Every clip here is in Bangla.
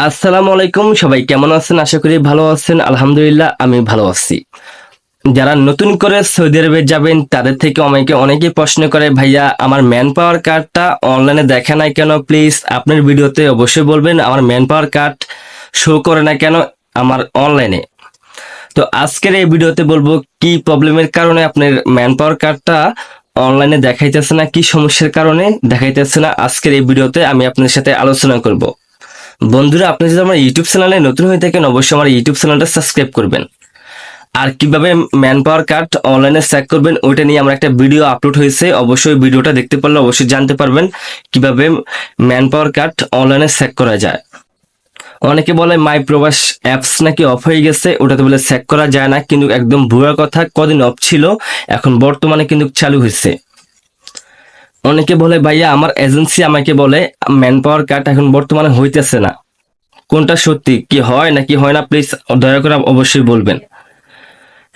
আসসালামু আলাইকুম, সবাই কেমন আছেন? আশা করি ভালো আছেন। আলহামদুলিল্লাহ আমি ভালো আছি। যারা নতুন করে সৌদি আরবে যাবেন তাদের থেকে অনেকেই প্রশ্ন করে, ভাইয়া আমার ম্যান পাওয়ার কার্ডটা অনলাইনে দেখে নাই কেন? প্লিজ আপনার ভিডিওতে অবশ্যই বলবেন আমার ম্যান পাওয়ার কার্ড শো করে না কেন আমার অনলাইনে। তো আজকের এই ভিডিওতে বলবো কি প্রবলেমের কারণে আপনার ম্যান পাওয়ার কার্ডটা অনলাইনে দেখাইতেছে না, কি সমস্যার কারণে দেখাইতেছে না। আজকের এই ভিডিওতে আমি আপনাদের সাথে আলোচনা করব। বন্ধুরা, আপনি যদি আমার ইউটিউব চ্যানেলে নতুন হয়ে থাকেন অবশ্যই আমার ইউটিউব চ্যানেলটা সাবস্ক্রাইব করবেন। আর কিভাবে ম্যান পাওয়ার কার্ড অনলাইনে চেক করবেন ওইটা নিয়ে আমার একটা ভিডিও আপলোড হয়েছে, অবশ্যই ভিডিওটা দেখতে পারলে অবশ্যই জানতে পারবেন কিভাবে ম্যান পাওয়ার কার্ড অনলাইনে চেক করা যায়। অনেকে বলে মাই প্রবাস অ্যাপস নাকি অফ হয়ে গেছে, ওটাতে বলে চেক করা যায় না, কিন্তু একদম ভুয়া কথা। কদিন অফ ছিল, এখন বর্তমানে কিন্তু চালু হয়েছে। অনেকে বলে ভাইয়া আমার এজেন্সি আমাকে বলে ম্যান পাওয়ার কার্ড এখন বর্তমানে হইতেছে না। কোনটা সত্যি, কি হয় নাকি হয় না, প্লিজ দয়া করে অবশ্যই বলবেন।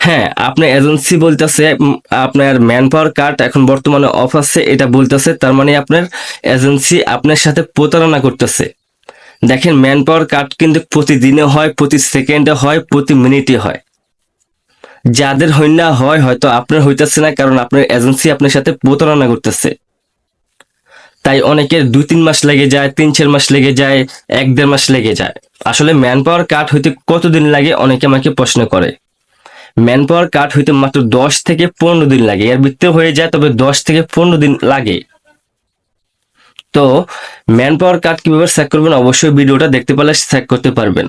হ্যাঁ, আপনার এজেন্সি বলতেছে আপনার ম্যান পাওয়ার কার্ড এখন বর্তমানে অফ আছে, এটা বলতেছে, তার মানে আপনার এজেন্সি আপনার সাথে প্রতারণা করতেছে। দেখেন, ম্যান পাওয়ার কার্ড কিন্তু প্রতিদিনে হয়, প্রতি সেকেন্ডে হয়, প্রতি মিনিটে হয়। যাদের হইনা হয় হয়তো আপনার হইতেছে না, কারণ আপনার এজেন্সি আপনার সাথে প্রতারণা করতেছে। তাই অনেকের 2-3 মাস লেগে যায়, 3-4 মাস লেগে যায়, 1-1.5 মাস লেগে যায়। আসলে ম্যান পাওয়ার কার্ড হইতে কতদিন লাগে অনেকে আমাকে প্রশ্ন করে। ম্যান পাওয়ার কার্ড হইতে মাত্র 10 থেকে 15 দিন লাগে, এর ভিতরে হয়ে যায়, তবে 10 থেকে 15 দিন লাগে। তো ম্যান পাওয়ার কার্ড কিভাবে চেক করবেন অবশ্যই ভিডিওটা দেখতে পারলে চেক করতে পারবেন।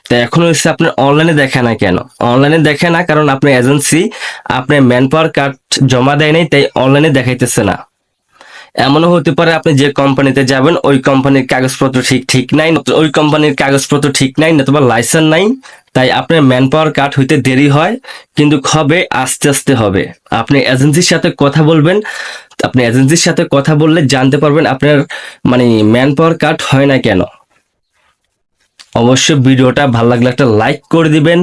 তো এখন হচ্ছে আপনার অনলাইনে দেখে না কেন? অনলাইনে দেখে না কারণ আপনার এজেন্সি আপনার ম্যান পাওয়ার কার্ড জমা দেয় নাই, তাই অনলাইনে দেখাইতেছে না। এমনও হতে পারে আপনি যে কোম্পানিতে যাবেন ওই কোম্পানির কাগজপত্র ঠিক নাই, ওই কোম্পানির কাগজপত্র ঠিক নাই, নতুবা লাইসেন্স নাই, তাই আপনার ম্যান পাওয়ার কার্ড হইতে দেরি হয়। কিন্তু হবে, আস্তে আস্তে হবে। আপনি এজেন্সির সাথে কথা বলবেন, আপনি এজেন্সির সাথে কথা বললে জানতে পারবেন আপনার ম্যান পাওয়ার কার্ড হয় না কেন। অবশ্যই ভিডিওটা ভালো লাগলে একটা লাইক করে দিবেন,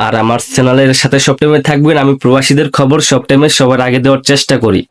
আর আমার চ্যানেলের সাথে সবটাইমে থাকবেন। আমি প্রবাসীদের খবর সবটাইমে সবার আগে দেওয়ার চেষ্টা করি।